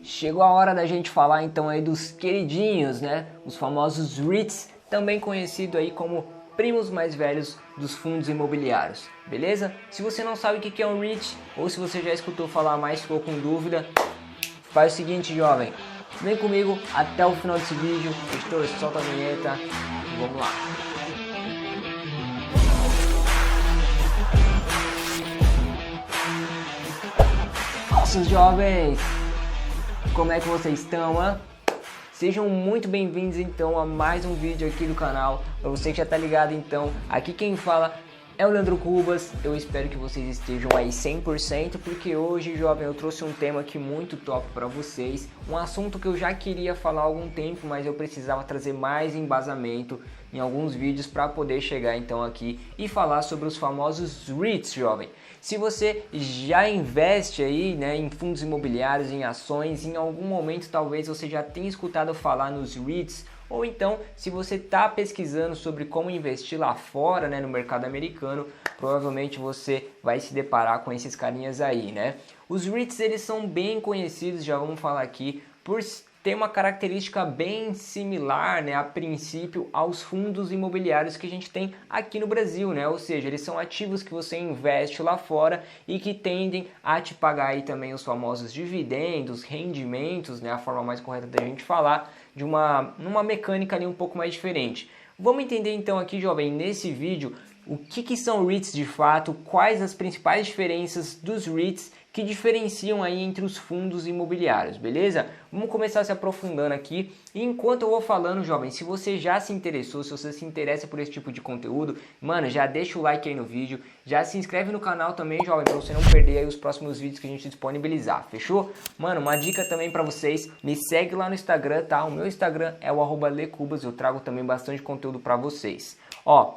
Chegou a hora da gente falar então aí dos queridinhos, né? Os famosos REITs, também conhecido aí como primos mais velhos dos fundos imobiliários, beleza? Se você não sabe o que é um REIT, ou se você já escutou falar mais, ficou com dúvida, faz o seguinte, jovem, vem comigo até o final desse vídeo, gestor, solta a vinheta e vamos lá. Nossos jovens, como é que vocês estão, hein? Sejam muito bem-vindos então a mais um vídeo aqui do canal. Para você que já tá ligado então, aqui quem fala é o Leandro Cubas. Eu espero que vocês estejam aí 100%, porque hoje, jovem, eu trouxe um tema aqui muito top para vocês. Um assunto que eu já queria falar há algum tempo, mas eu precisava trazer mais embasamento em alguns vídeos para poder chegar então aqui e falar sobre os famosos REITs, jovem. Se você já investe aí, né, em fundos imobiliários, em ações, em algum momento talvez você já tenha escutado falar nos REITs, ou então se você está pesquisando sobre como investir lá fora, né, no mercado americano, provavelmente você vai se deparar com esses carinhas aí, né? Os REITs, eles são bem conhecidos, já vamos falar aqui, por ter uma característica bem similar, né, a princípio, aos fundos imobiliários que a gente tem aqui no Brasil, né? Ou seja, eles são ativos que você investe lá fora e que tendem a te pagar aí também os famosos dividendos, rendimentos, né? A forma mais correta da gente falar, de numa mecânica ali um pouco mais diferente. Vamos entender então aqui, jovem, nesse vídeo, o que são REITs de fato, quais as principais diferenças dos REITs que diferenciam aí entre os fundos imobiliários, beleza? Vamos começar se aprofundando aqui. E enquanto eu vou falando, jovem, se você já se interessou, se você se interessa por esse tipo de conteúdo, mano, já deixa o like aí no vídeo, já se inscreve no canal também, jovem, pra você não perder aí os próximos vídeos que a gente disponibilizar, fechou? Mano, uma dica também pra vocês, me segue lá no Instagram, tá? O meu Instagram é o @lecubas, eu trago também bastante conteúdo pra vocês. Ó,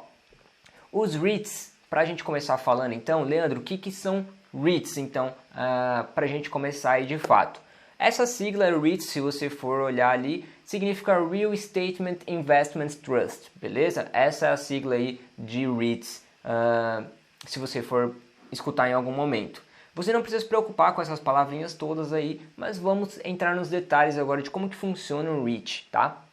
os REITs, pra gente começar falando então, Leandro, o que são REITs, então, para a gente começar aí de fato. Essa sigla REITs, se você for olhar ali, significa Real Estate Investment Trust, beleza? Essa é a sigla aí de REITs, se você for escutar em algum momento. Você não precisa se preocupar com essas palavrinhas todas aí, mas vamos entrar nos detalhes agora de como que funciona um REIT, tá?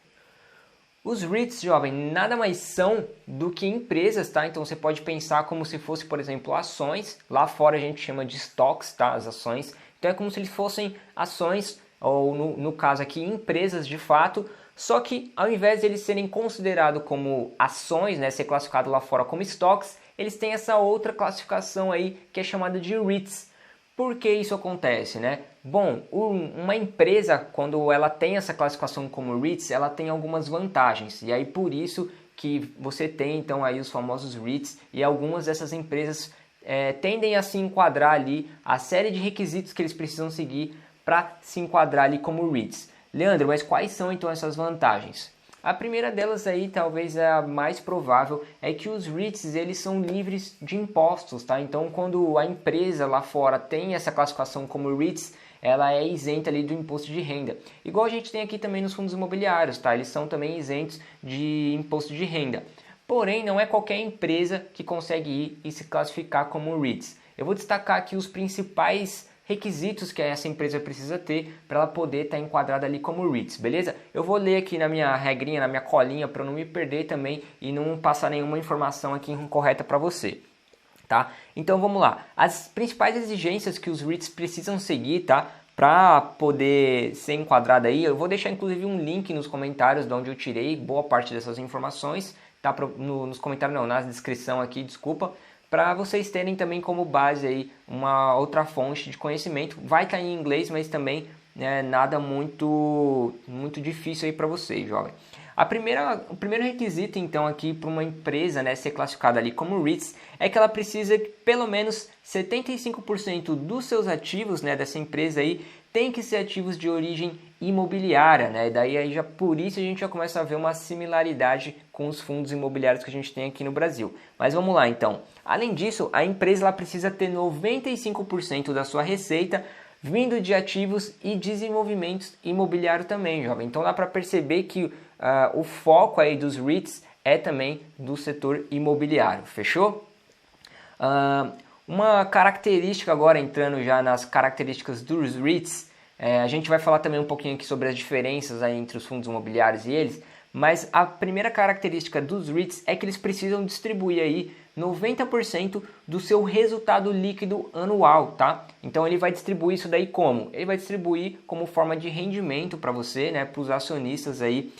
Os REITs, jovem, nada mais são do que empresas, tá? Então você pode pensar como se fosse, por exemplo, ações. Lá fora a gente chama de stocks, tá? As ações. Então é como se eles fossem ações, ou no caso aqui, empresas de fato. Só que ao invés de eles serem considerados como ações, né? Ser classificado lá fora como stocks, eles têm essa outra classificação aí que é chamada de REITs. Por que isso acontece, né? Bom, uma empresa, quando ela tem essa classificação como REITs, ela tem algumas vantagens. E aí por isso que você tem então aí os famosos REITs, e algumas dessas empresas tendem a se enquadrar ali, a série de requisitos que eles precisam seguir para se enquadrar ali como REITs. Leandro, mas quais são então essas vantagens? A primeira delas aí, talvez é a mais provável, é que os REITs, eles são livres de impostos, tá? Então, quando a empresa lá fora tem essa classificação como REITs, ela é isenta ali do imposto de renda. Igual a gente tem aqui também nos fundos imobiliários, tá? Eles são também isentos de imposto de renda. Porém, não é qualquer empresa que consegue ir e se classificar como REITs. Eu vou destacar aqui os principais requisitos que essa empresa precisa ter para ela poder estar enquadrada ali como REITs, beleza? Eu vou ler aqui na minha regrinha, na minha colinha, para não me perder também e não passar nenhuma informação aqui incorreta para você, tá? Então vamos lá. As principais exigências que os REITs precisam seguir, tá? Para poder ser enquadrado aí, eu vou deixar inclusive um link nos comentários de onde eu tirei boa parte dessas informações, tá? Nos comentários não, na descrição aqui, desculpa, para vocês terem também como base aí uma outra fonte de conhecimento. Vai estar em inglês, mas também nada muito difícil aí para vocês, jovem. O primeiro requisito então aqui para uma empresa, né, ser classificada ali como REITs é que ela precisa que pelo menos 75% dos seus ativos, né, dessa empresa aí tem que ser ativos de origem imobiliária, né? Daí aí já por isso a gente já começa a ver uma similaridade com os fundos imobiliários que a gente tem aqui no Brasil. Mas vamos lá então. Além disso, a empresa ela precisa ter 95% da sua receita vindo de ativos e desenvolvimentos imobiliário também, jovem. Então dá para perceber que o foco aí dos REITs é também do setor imobiliário, fechou? Uma característica agora, entrando já nas características dos REITs, A gente vai falar também um pouquinho aqui sobre as diferenças aí entre os fundos imobiliários e eles, mas a primeira característica dos REITs é que eles precisam distribuir aí 90% do seu resultado líquido anual, tá? Então ele vai distribuir isso daí como? Ele vai distribuir como forma de rendimento para você, né, para os acionistas aí.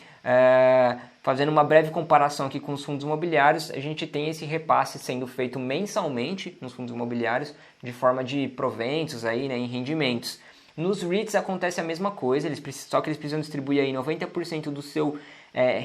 Fazendo uma breve comparação aqui com os fundos imobiliários, a gente tem esse repasse sendo feito mensalmente nos fundos imobiliários de forma de proventos aí, né, em rendimentos. Nos REITs acontece a mesma coisa, só que eles precisam distribuir aí 90% do seu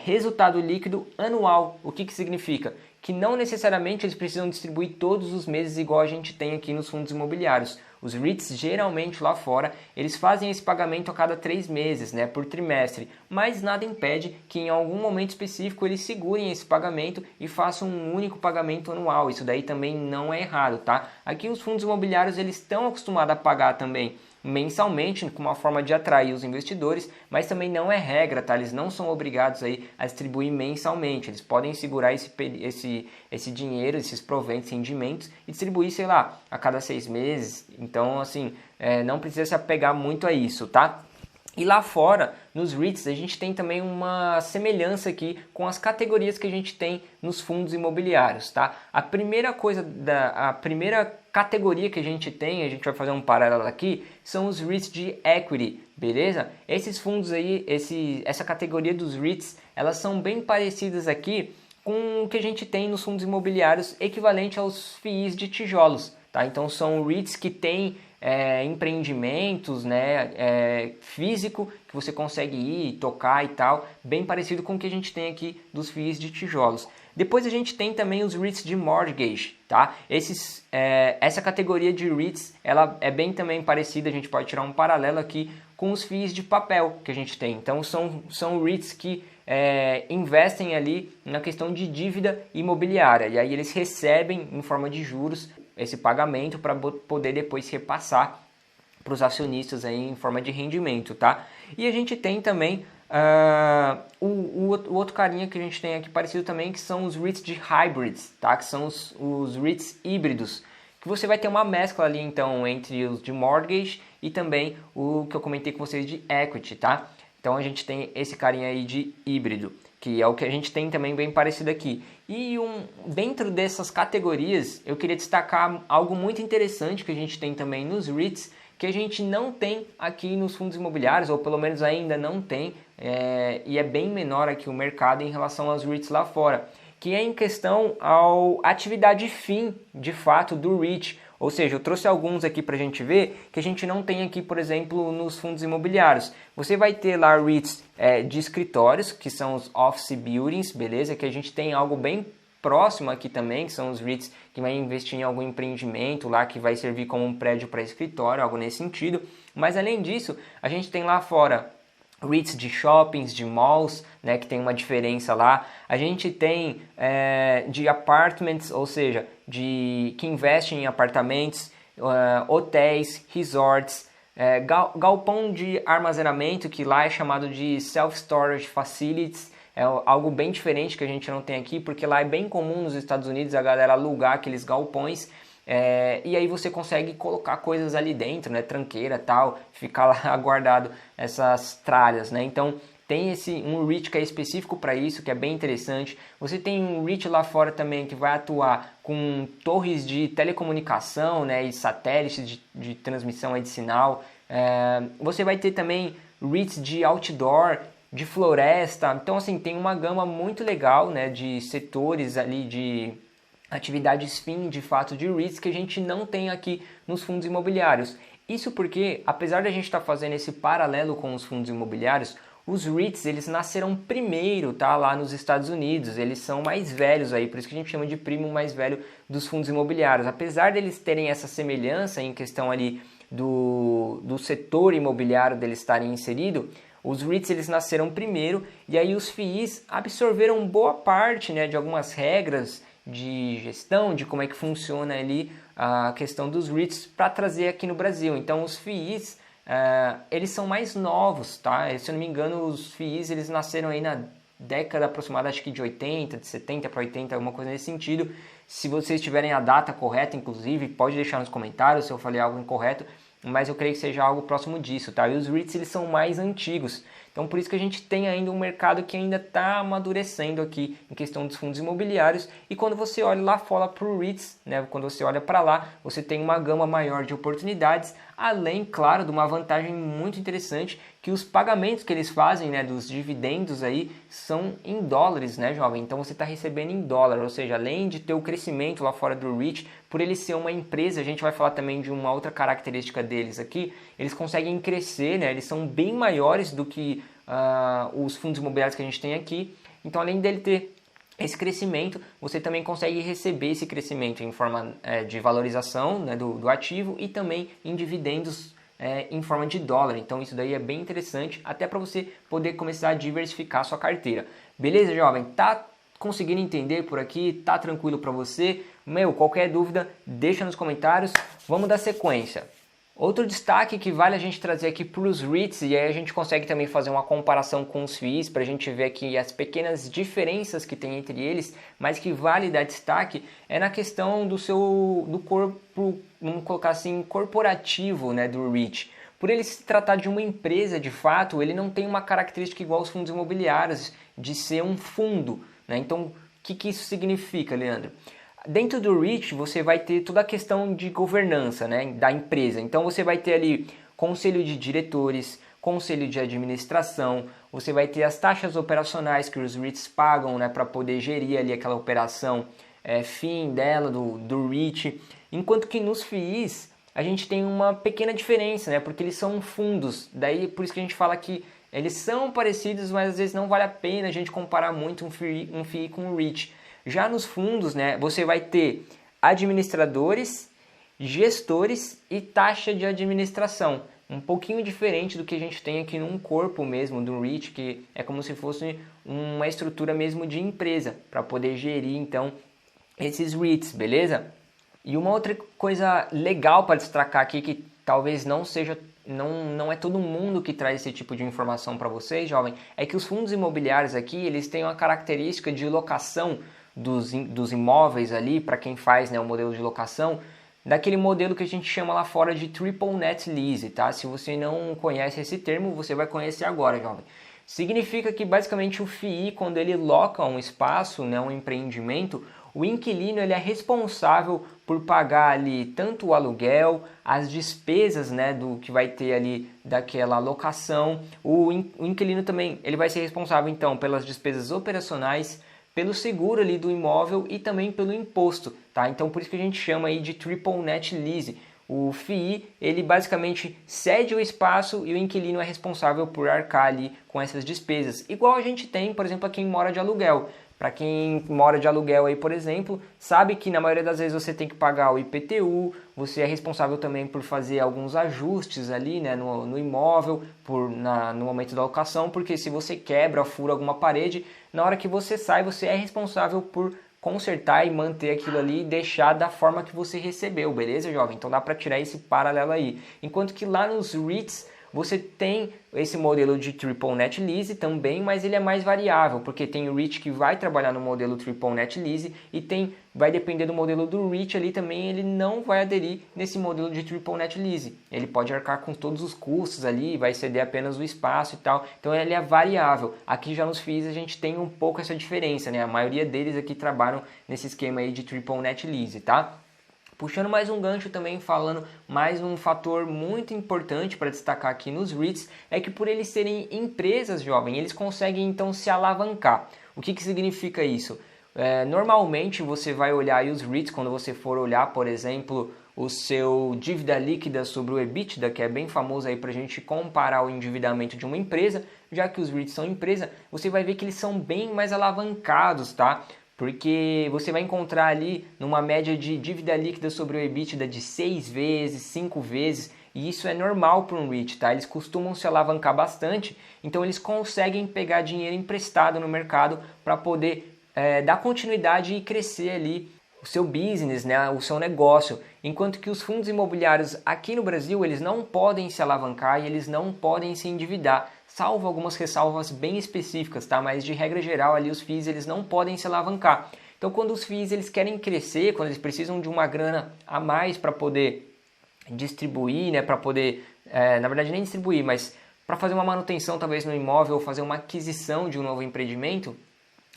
resultado líquido anual. O que significa? Que não necessariamente eles precisam distribuir todos os meses igual a gente tem aqui nos fundos imobiliários. Os REITs, geralmente lá fora, eles fazem esse pagamento a cada 3 meses, né, por trimestre, mas nada impede que em algum momento específico eles segurem esse pagamento e façam um único pagamento anual. Isso daí também não é errado, tá? Aqui os fundos imobiliários eles estão acostumados a pagar também mensalmente, com uma forma de atrair os investidores, mas também não é regra, tá? Eles não são obrigados aí a distribuir mensalmente, eles podem segurar esse dinheiro, esses proventos, rendimentos e distribuir, sei lá, a cada 6 meses, então assim, não precisa se apegar muito a isso, tá? E lá fora, nos REITs, a gente tem também uma semelhança aqui com as categorias que a gente tem nos fundos imobiliários, tá? A primeira categoria que a gente vai fazer um paralelo aqui, são os REITs de equity, beleza? Esses fundos aí, essa categoria dos REITs, elas são bem parecidas aqui com o que a gente tem nos fundos imobiliários, equivalente aos FIIs de tijolos, tá? Então são REITs que têm empreendimentos, né, físico, que você consegue ir, tocar e tal, bem parecido com o que a gente tem aqui dos FIIs de tijolos. Depois a gente tem também os REITs de mortgage, tá? Essa categoria de REITs, ela é bem também parecida, a gente pode tirar um paralelo aqui com os FIIs de papel que a gente tem. Então são REITs que investem ali na questão de dívida imobiliária, e aí eles recebem em forma de juros esse pagamento para poder depois repassar para os acionistas aí em forma de rendimento, tá? E a gente tem também o outro carinha que a gente tem aqui parecido também, que são os REITs de hybrids, tá? Que são os REITs híbridos, que você vai ter uma mescla ali então entre os de mortgage e também o que eu comentei com vocês de equity, tá? Então a gente tem esse carinha aí de híbrido, que é o que a gente tem também bem parecido aqui. E dentro dessas categorias, eu queria destacar algo muito interessante que a gente tem também nos REITs, que a gente não tem aqui nos fundos imobiliários, ou pelo menos ainda não tem, e é bem menor aqui o mercado em relação aos REITs lá fora, que é em questão à atividade fim, de fato, do REIT. Ou seja, eu trouxe alguns aqui para a gente ver que a gente não tem aqui, por exemplo, nos fundos imobiliários. Você vai ter lá REITs de escritórios, que são os office buildings, beleza? Que a gente tem algo bem próximo aqui também, que são os REITs que vai investir em algum empreendimento lá que vai servir como um prédio para escritório, algo nesse sentido. Mas além disso, a gente tem lá fora REITs de shoppings, de malls, né, que tem uma diferença lá. A gente tem de apartments, ou seja, que investem em apartamentos, hotéis, resorts, galpão de armazenamento, que lá é chamado de self-storage facilities. É algo bem diferente que a gente não tem aqui, porque lá é bem comum nos Estados Unidos a galera alugar aqueles galpões. E aí você consegue colocar coisas ali dentro, né, tranqueira tal, ficar lá guardado essas tralhas, né? Então tem um REIT que é específico para isso, que é bem interessante. Você tem um REIT lá fora também que vai atuar com torres de telecomunicação, né, e satélites de transmissão aí de sinal. Você vai ter também REITs de outdoor, de floresta. Então assim, tem uma gama muito legal, né, de setores ali de atividades fim, de fato, de REITs que a gente não tem aqui nos fundos imobiliários. Isso porque, apesar de a gente estar fazendo esse paralelo com os fundos imobiliários, os REITs, eles nasceram primeiro, tá, lá nos Estados Unidos. Eles são mais velhos aí, por isso que a gente chama de primo mais velho dos fundos imobiliários. Apesar deles terem essa semelhança em questão ali do setor imobiliário deles estarem inserido, os REITs eles nasceram primeiro, e aí os FIIs absorveram boa parte, né, de algumas regras de gestão, de como é que funciona ali a questão dos REITs para trazer aqui no Brasil. Então os FIIs, eles são mais novos, tá? Se eu não me engano, os FIIs eles nasceram aí na década aproximada, acho que de 80, de 70 para 80, alguma coisa nesse sentido. Se vocês tiverem a data correta, inclusive, pode deixar nos comentários se eu falei algo incorreto. mas eu creio que seja algo próximo disso, tá? E os REITs, eles são mais antigos. Então, por isso que a gente tem ainda um mercado que ainda está amadurecendo aqui em questão dos fundos imobiliários. E quando você olha lá fora para o REITs, né, quando você olha para lá, você tem uma gama maior de oportunidades, além, claro, de uma vantagem muito interessante, que os pagamentos que eles fazem, né, dos dividendos aí, são em dólares, né, jovem? Então, você está recebendo em dólar, ou seja, além de ter o crescimento lá fora do REIT, por ele ser uma empresa, a gente vai falar também de uma outra característica deles aqui, eles conseguem crescer, né, eles são bem maiores do que os fundos imobiliários que a gente tem aqui. Então, além dele ter esse crescimento, você também consegue receber esse crescimento em forma de valorização, né, do ativo e também em dividendos em forma de dólar. Então isso daí é bem interessante, até para você poder começar a diversificar a sua carteira. Beleza, jovem? Tá conseguindo entender por aqui? Tá tranquilo para você? Qualquer dúvida, deixa nos comentários. Vamos dar sequência. Outro destaque que vale a gente trazer aqui para os REITs, e aí a gente consegue também fazer uma comparação com os FIIs para a gente ver aqui as pequenas diferenças que tem entre eles, mas que vale dar destaque, é na questão do corpo, vamos colocar assim, corporativo, né, do REIT. Por ele se tratar de uma empresa de fato, ele não tem uma característica igual aos fundos imobiliários de ser um fundo, né? Então, o que isso significa, Leandro? Dentro do REIT, você vai ter toda a questão de governança, né, da empresa. Então, você vai ter ali conselho de diretores, conselho de administração, você vai ter as taxas operacionais que os REITs pagam, né, para poder gerir ali aquela operação fim dela, do REIT. Enquanto que nos FIIs, a gente tem uma pequena diferença, né, porque eles são fundos. Daí, por isso que a gente fala que eles são parecidos, mas às vezes não vale a pena a gente comparar muito um FII com um REIT. Já nos fundos, né, você vai ter administradores, gestores e taxa de administração. Um pouquinho diferente do que a gente tem aqui num corpo mesmo do REIT, que é como se fosse uma estrutura mesmo de empresa, para poder gerir então esses REITs, beleza? E uma outra coisa legal para destacar aqui, que talvez não seja, não é todo mundo que traz esse tipo de informação para vocês, jovem, é que os fundos imobiliários aqui, eles têm uma característica de locação dos imóveis ali, para quem faz, né, o modelo de locação, daquele modelo que a gente chama lá fora de Triple Net Lease, tá? Se você não conhece esse termo, você vai conhecer agora, jovem. Significa que basicamente o FII, quando ele loca um espaço, né, um empreendimento, o inquilino ele é responsável por pagar ali tanto o aluguel, as despesas, né, do que vai ter ali daquela locação. O inquilino também ele vai ser responsável então pelas despesas operacionais, pelo seguro ali do imóvel e também pelo imposto, tá? Então por isso que a gente chama aí de Triple Net Lease. O FII, ele basicamente cede o espaço e o inquilino é responsável por arcar ali com essas despesas. Igual a gente tem, por exemplo, a quem mora de aluguel. Para quem mora de aluguel aí, por exemplo, sabe que na maioria das vezes você tem que pagar o IPTU, você é responsável também por fazer alguns ajustes ali, né, no imóvel, no momento da locação, porque se você quebra, fura alguma parede, na hora que você sai, você é responsável por consertar e manter aquilo ali e deixar da forma que você recebeu, beleza, jovem? Então dá para tirar esse paralelo aí. Enquanto que lá nos REITs, você tem esse modelo de Triple Net Lease também, mas ele é mais variável, porque tem o REIT que vai trabalhar no modelo Triple Net Lease e vai depender do modelo do REIT ali também, ele não vai aderir nesse modelo de Triple Net Lease. Ele pode arcar com todos os custos ali, vai ceder apenas o espaço e tal, então ele é variável. Aqui já nos FIIs a gente tem um pouco essa diferença, né? A maioria deles aqui trabalham nesse esquema aí de Triple Net Lease, tá? Puxando mais um gancho também, falando mais um fator muito importante para destacar aqui nos REITs, é que por eles serem empresas, jovem, eles conseguem então se alavancar. O que significa isso? Normalmente você vai olhar aí os REITs, quando você for olhar, por exemplo, o seu dívida líquida sobre o EBITDA, que é bem famoso aí para a gente comparar o endividamento de uma empresa, já que os REITs são empresa, você vai ver que eles são bem mais alavancados, tá? Porque você vai encontrar ali numa média de dívida líquida sobre o EBITDA de 6 vezes, 5 vezes, e isso é normal para um REIT, tá? Eles costumam se alavancar bastante, então eles conseguem pegar dinheiro emprestado no mercado para poder dar continuidade e crescer ali o seu business, né? O seu negócio. Enquanto que os fundos imobiliários aqui no Brasil, eles não podem se alavancar e eles não podem se endividar, salvo algumas ressalvas bem específicas, tá? Mas de regra geral ali os FIIs eles não podem se alavancar. Então quando os FIIs eles querem crescer, quando eles precisam de uma grana a mais para poder distribuir, né, para poder, na verdade nem distribuir, mas para fazer uma manutenção talvez no imóvel ou fazer uma aquisição de um novo empreendimento,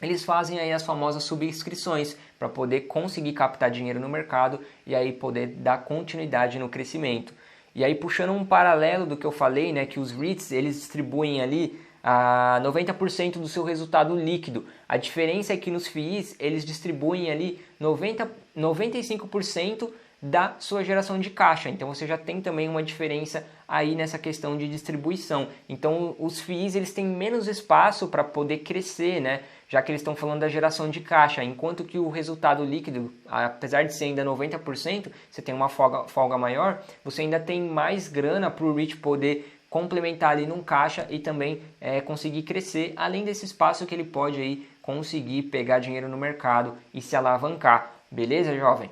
eles fazem aí as famosas subscrições para poder conseguir captar dinheiro no mercado e aí poder dar continuidade no crescimento. E aí puxando um paralelo do que eu falei, né, que os REITs eles distribuem ali a 90% do seu resultado líquido. A diferença é que nos FIIs eles distribuem ali 95% da sua geração de caixa. Então você já tem também uma diferença aí nessa questão de distribuição. Então os FIIs eles têm menos espaço para poder crescer, né? Já que eles estão falando da geração de caixa, enquanto que o resultado líquido, apesar de ser ainda 90%, você tem uma folga maior, você ainda tem mais grana para o REIT poder complementar ali num caixa e também conseguir crescer, além desse espaço que ele pode aí conseguir pegar dinheiro no mercado e se alavancar. Beleza, jovem?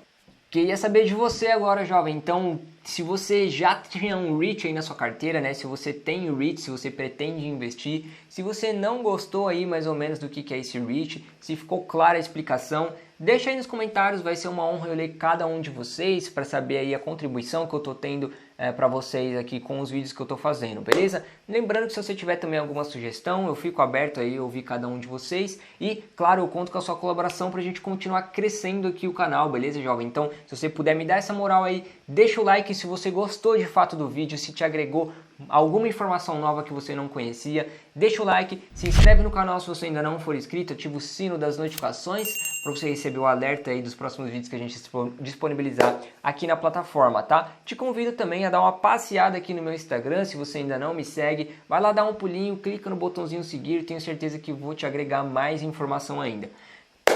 Queria saber de você agora, jovem. Então, se você já tinha um REIT aí na sua carteira, né? Se você tem o REIT, se você pretende investir, se você não gostou aí mais ou menos do que é esse REIT, se ficou clara a explicação, deixa aí nos comentários, vai ser uma honra eu ler cada um de vocês para saber aí a contribuição que eu estou tendo para vocês aqui com os vídeos que eu estou fazendo, beleza? Lembrando que se você tiver também alguma sugestão, eu fico aberto aí a ouvir cada um de vocês e, claro, eu conto com a sua colaboração para a gente continuar crescendo aqui o canal, beleza, jovem? Então, se você puder me dar essa moral aí, deixa o like se você gostou de fato do vídeo, se te agregou alguma informação nova que você não conhecia, deixa o like, se inscreve no canal se você ainda não for inscrito, ativa o sino das notificações para você receber o alerta aí dos próximos vídeos que a gente disponibilizar aqui na plataforma, tá? Te convido também a dar uma passeada aqui no meu Instagram, se você ainda não me segue, vai lá dar um pulinho, clica no botãozinho seguir, tenho certeza que vou te agregar mais informação ainda.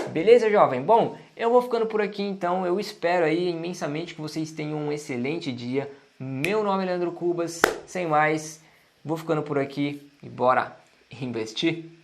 Beleza, jovem? Bom, eu vou ficando por aqui então, eu espero aí imensamente que vocês tenham um excelente dia. Meu nome é Leandro Cubas, sem mais, vou ficando por aqui e bora investir?